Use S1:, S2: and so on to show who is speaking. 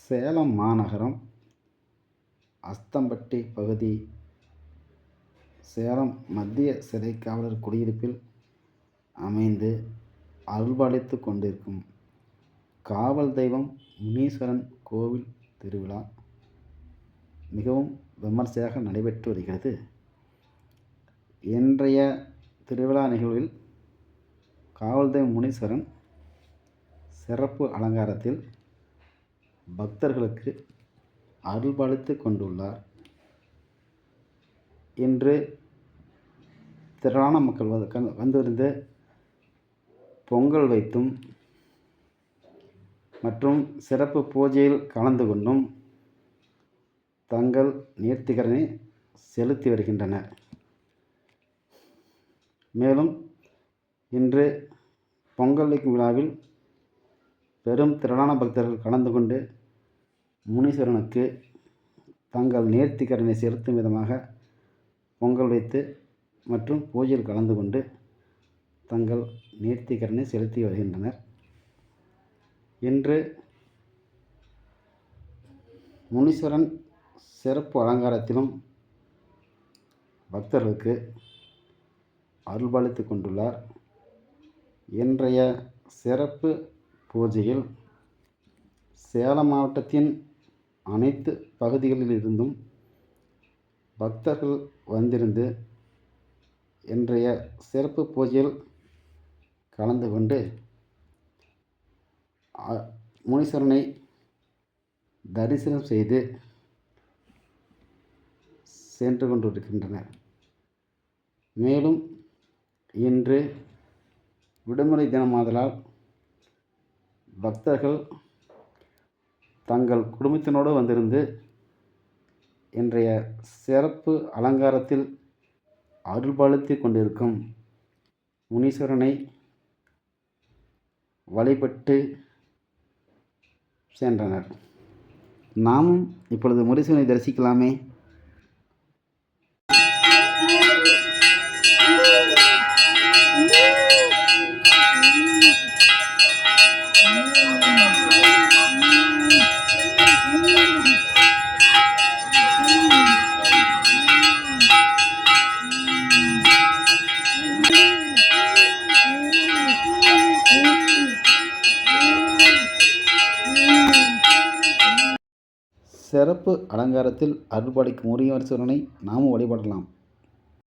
S1: சேலம் மாநகரம் அஸ்தம்பட்டி பகுதி சேலம் மத்திய சிறை காவலர் குடியிருப்பில் அமைந்து அருள்பாலித்து கொண்டிருக்கும் காவல் தெய்வம் முனீஸ்வரன் கோவில் திருவிழா மிகவும் விமர்சையாக நடைபெற்று வருகிறது. இன்றைய திருவிழா நிகழ்வில் காவல் தெய்வம் முனீஸ்வரன் சிறப்பு அலங்காரத்தில் பக்தர்களுக்கு அருள்பாலித்து கொண்டுள்ளார். இன்று திரளான மக்கள் வந்திருந்து பொங்கல் வைத்தும் மற்றும் சிறப்பு பூஜையில் கலந்து கொண்டும் தங்கள் நேர்த்திக்கடனை செலுத்தி வருகின்றனர். மேலும் இன்று பொங்கல் வைக்கும் விழாவில் பெரும் திரளான பக்தர்கள் கலந்து கொண்டு முனீஸ்வரனுக்கு தங்கள் நேர்த்திக்கடனை செலுத்தும் விதமாக பொங்கல் வைத்து மற்றும் பூஜையில் கலந்து கொண்டு தங்கள் நேர்த்திக்கடனை செலுத்தி வருகின்றனர். இன்று முனீஸ்வரன் சிறப்பு அலங்காரத்திலும் பக்தர்களுக்கு அருள்பாலித்து கொண்டுள்ளார். இன்றைய சிறப்பு பூஜையில் சேலம் மாவட்டத்தின் அனைத்து பகுதிகளில் இருந்தும் பக்தர்கள் வந்திருந்து இன்றைய சிறப்பு பூஜையில் கலந்து கொண்டு முனீஸ்வரனை தரிசனம் செய்து சென்று கொண்டிருக்கின்றனர். மேலும் இன்று விடுமுறை தினமாதலால் பக்தர்கள் தங்கள் குடும்பத்தினோடு வந்திருந்து இன்றைய சிறப்பு அலங்காரத்தில் அருள்பாலித்து கொண்டிருக்கும் முனீஸ்வரனை வழிபட்டு சென்றனர். நாமும் இப்பொழுது முனீஸ்வரனை தரிசிக்கலாமே. சிறப்பு அலங்காரத்தில் அருள்பாலிக்கும் முனீஸ்வரனை நாமும் வழிபடலாம்.